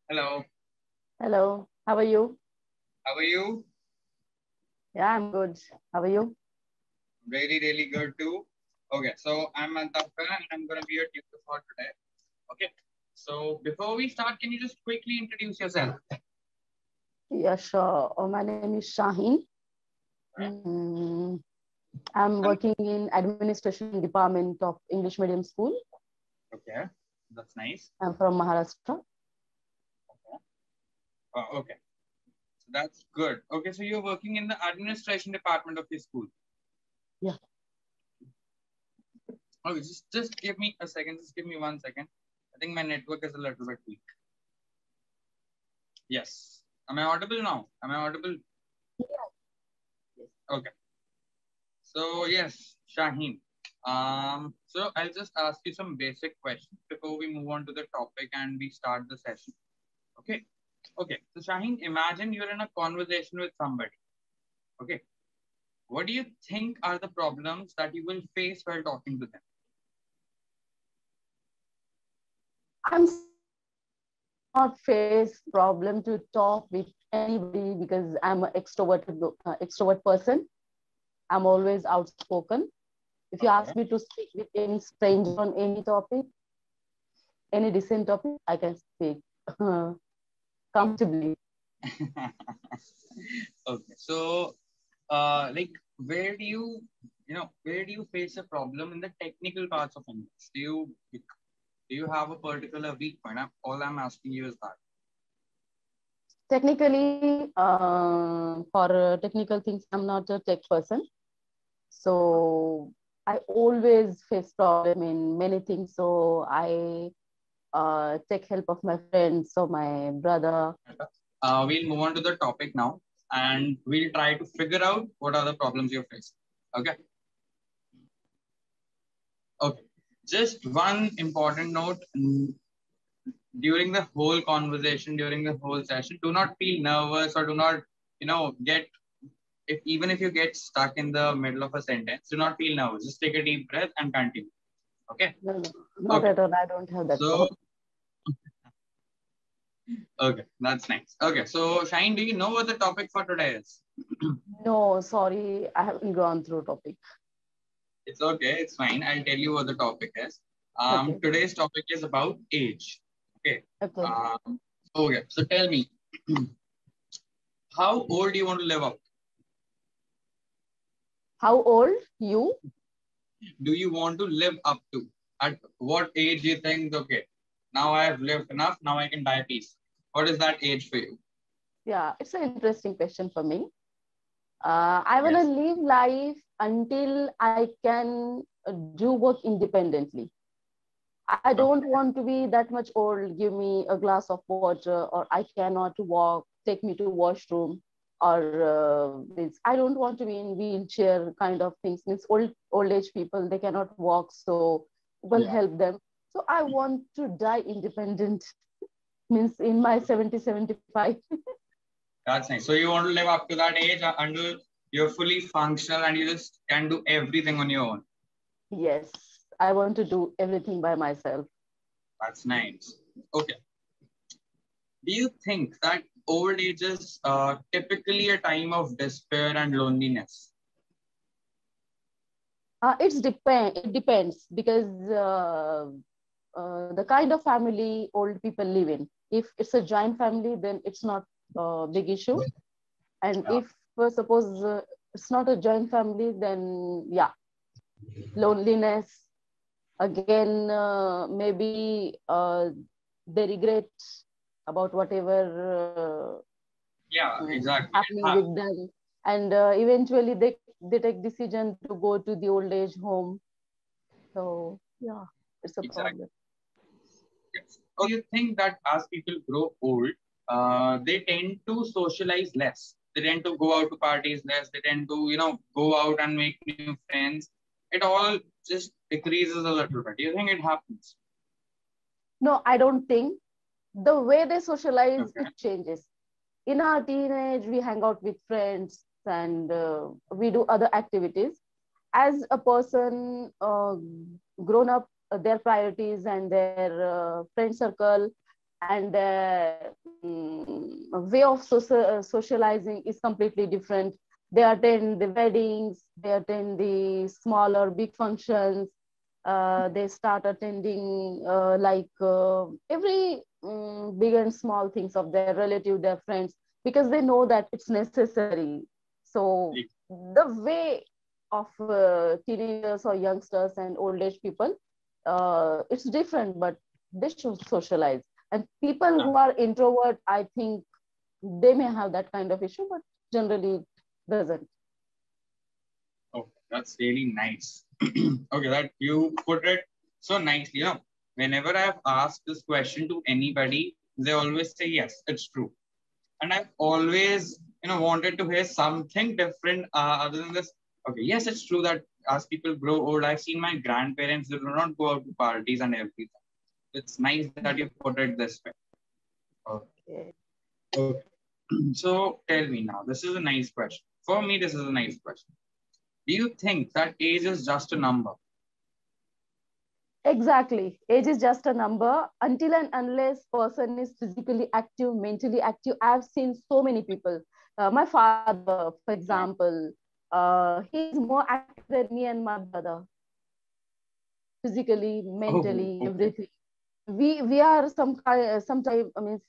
Hello, Hello, how are you? how are you? Yeah, I'm good. How are you? Really, really good too. Okay, so I'm Antafka and I'm gonna be your tutor for today. Okay, so before we start, can you just quickly introduce yourself? Yeah, sure. My name is Shaheen. Mm, I'm And working in administration department of English medium school. okay, that's nice. I'm from Maharashtra. Okay, okay, so that's good. Okay, so you're working in the administration department of your school. Yeah, Okay, just give me a second. Just give me 1 second. I think my network is a little bit weak. Yes. Am I audible now? Am I audible? yes. Okay. So yes, Shaheen. So I'll just ask you some basic questions before we move on to the topic and we start the session. Okay. Okay. So Shaheen, imagine you're in a conversation with somebody. Okay. What do you think are the problems that you will face while talking to them? I'm I do not face problem to talk with anybody because I'm an extrovert person. I'm always outspoken. If you Okay. ask me to speak with any stranger on any topic, any decent topic, I can speak Okay. comfortably. Okay. So, like, where do where do you face a problem in the technical parts of English? Do you have a particular weak point? All I'm asking you is that. Technically, for technical things, I'm not a tech person. So I always face problem in many things. So I take help of my friends, so my brother. We'll move on to the topic now, and we'll try to figure out what are the problems you're facing. Okay. Okay. Just one important note during the whole conversation, during the whole session, do not feel nervous or do not, get if even if you get stuck in the middle of a sentence, do not feel nervous. Just take a deep breath and continue. Okay. No, no, not Okay. at all. I don't have that So problem. okay, that's nice. Okay, so Shine, do you know what the topic for today is? No, sorry, I haven't gone through topic. It's okay, it's fine. I'll tell you what the topic is. Okay, Today's topic is about age. Okay. okay. Okay. So tell me, how old do you want to live up? How old you? Do you want to live up to? At what age you think? Okay, now I have lived enough. Now I can die peace. What is that age for you? Yeah, it's an interesting question for me. I want to Yes. live life until I can do work independently. I don't Okay. want to be that much old. Give me a glass of water, or I cannot walk. Take me to washroom, or means I don't want to be in wheelchair kind of things. Means old age people they cannot walk, so will Yeah. help them. So I want to die independent. Means in my 70, 75. That's nice. So you want to live up to that age until you're fully functional and you just can do everything on your own. Yes, I want to do everything by myself. That's nice. Okay. Do you think that old age is typically a time of despair and loneliness? It depends because the kind of family old people live in. If it's a joint family, then it's not a big issue. And Yeah. if suppose it's not a joint family, then yeah, loneliness. Again, maybe they regret about whatever Yeah, exactly. happening with them, and eventually they take decision to go to the old age home. So yeah, it's a Exactly. problem. Yes. Do you think that as people grow old, they tend to socialize less? They tend to go out to parties less. They tend to, go out and make new friends. It all just decreases a little bit. Do you think it happens? No, I don't think the way they socialize Okay. it changes. In our teenage, we hang out with friends and we do other activities. As a person grown up, their priorities and their friend circle and way of socializing is completely different. They attend the weddings, they attend the small or big functions. They start attending every big and small things of their relative, their friends, because they know that it's necessary. So the way of teenagers or youngsters and old age people, it's different, but they should socialize. And people who are introvert, I think they may have that kind of issue, but generally doesn't. Oh, that's really nice. Okay, that you put it so nicely. Whenever I've asked this question to anybody, they always say, yes, it's true. And I've always, wanted to hear something different other than this. Okay, yes, it's true that as people grow old, I've seen my grandparents, they do not go out to parties and everything. It's nice that you put it this way. Okay. Okay. So tell me now, this is a nice question. For me, this is a nice question. Do you think that age is just a number? Exactly. Age is just a number until and unless person is physically active, mentally active. I've seen so many people. My father, for example, he's more active than me and my brother. Physically, mentally, everything. We are sometimes, I mean,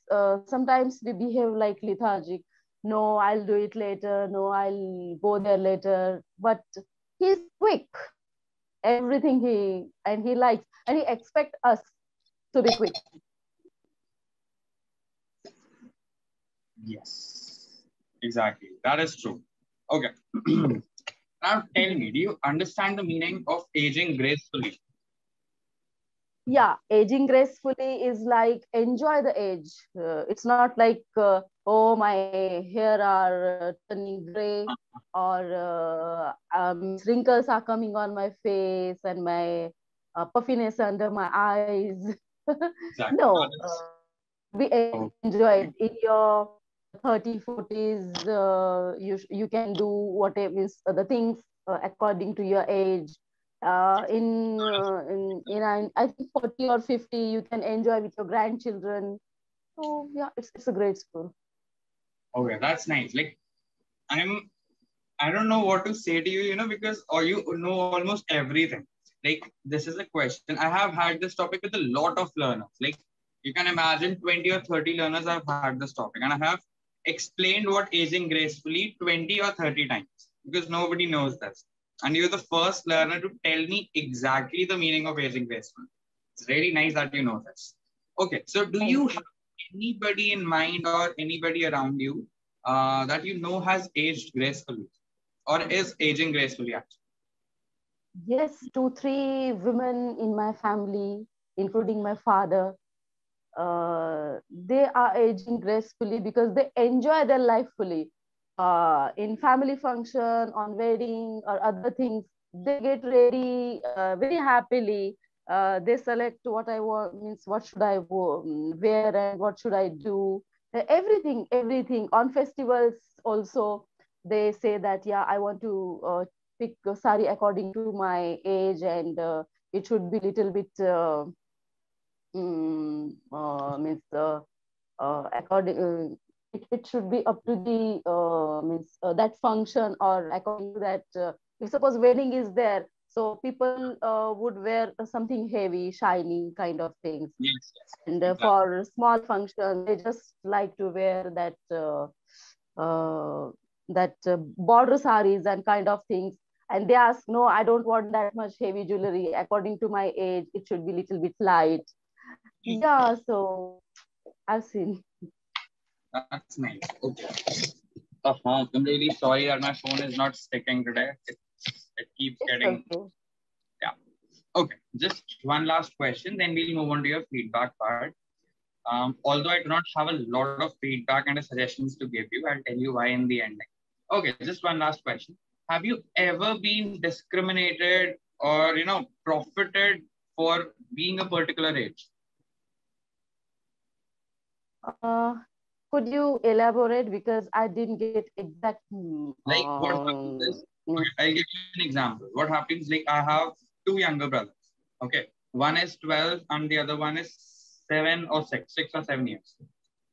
sometimes we behave like lethargic. No, I'll do it later. No, I'll go there later. But he's quick. Everything he likes, and he expects us to be quick. Yes, exactly. That is true. Okay. Now tell me, do you understand the meaning of aging gracefully? Yeah, aging gracefully is like enjoy the age. It's not like oh, my hair are turning gray, or wrinkles are coming on my face and my puffiness under my eyes. Exactly. No, we enjoy it in your 30, 40s. You can do whatever means the things according to your age. I think 40 or 50, you can enjoy with your grandchildren. So yeah, it's a great school. Okay, that's nice. Like I don't know what to say to you, because or you know almost everything. Like this is a question. I have had this topic with a lot of learners. Like you can imagine 20 or 30 learners have had this topic, and I have explained what aging gracefully 20 or 30 times because nobody knows this. And you're the first learner to tell me exactly the meaning of aging gracefully. It's really nice that you know this. Okay, so do you have anybody in mind or anybody around you that you know has aged gracefully or is aging gracefully actually? Yes, 2, 3 women in my family, including my father, they are aging gracefully because they enjoy their life fully. In family function, on wedding or other things, they get ready very happily. They select what I want, means what should I wear and what should I do. Everything. On festivals also, they say that, yeah, I want to pick a sari according to my age, and it should be little bit means according it should be up to the means that function, or according to that if suppose wedding is there, so people would wear something heavy, shiny kind of things. Yes, And exactly. for small function, they just like to wear uh, border saris and kind of things. And they ask, no, I don't want that much heavy jewelry. According to my age, it should be little bit light. Yeah, so I've seen. That's nice. Okay. I'm really sorry that my phone is not sticking today. It keeps It's getting. okay. Yeah. Okay. Just one last question, then we'll move on to your feedback part. Although I do not have a lot of feedback and suggestions to give you, I'll tell you why in the ending. Okay, just one last question. Have you ever been discriminated or, profited for being a particular age? Could you elaborate, because I didn't get exact. Like what happens is, okay, I'll give you an example. What happens, like I have two younger brothers. Okay. One is 12 and the other one is 6 or 7 years.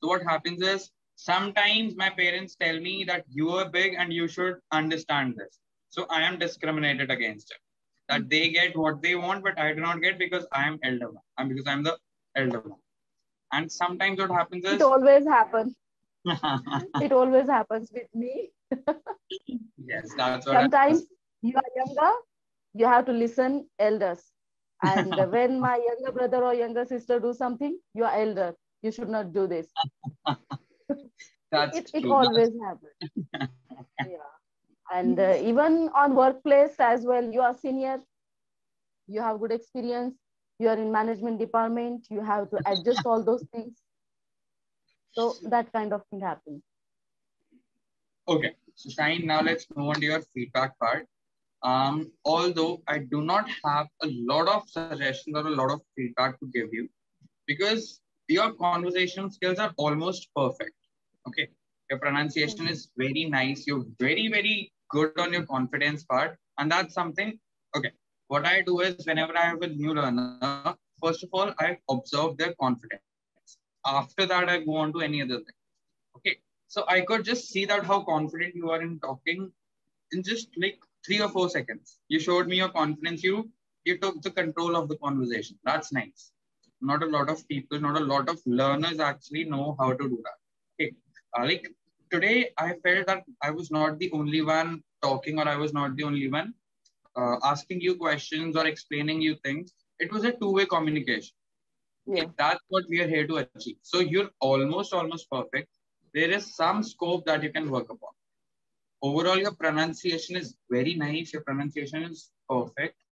So what happens is sometimes my parents tell me that you are big and you should understand this. So I am discriminated against it. That they get what they want, but I do not get because I am elder one. And because I'm the elder one. And sometimes what happens It is always happens. It always happens with me. yes, that's what Sometimes you are younger, you have to listen elders. And when my younger brother or younger sister do something, you are elder. You should not do this. that's It true. always happens. Yeah. And even on workplace as well, you are senior, you have good experience, you are in management department, you have to adjust all those things. So that kind of thing happens. Okay, so Shine, now let's move on to your feedback part. Although I do not have a lot of suggestions or a lot of feedback to give you because your conversation skills are almost perfect. Okay, your pronunciation is very nice. You're very, very good on your confidence part, and that's something. Okay, what I do is whenever I have a new learner, first of all, I observe their confidence. After that, I go on to any other thing. Okay, so I could just see that how confident you are in talking in just like 3 or 4 seconds. You showed me your confidence. You took the control of the conversation. That's nice. Not a lot of people, not a lot of learners actually know how to do that. Okay. Like today, I felt that I was not the only one talking, or I was not the only one asking you questions or explaining you things. It was a two-way communication. Yeah. Okay, that's what we are here to achieve. So you're almost perfect. There is some scope that you can work upon. Overall, your pronunciation is very nice. Your pronunciation is perfect.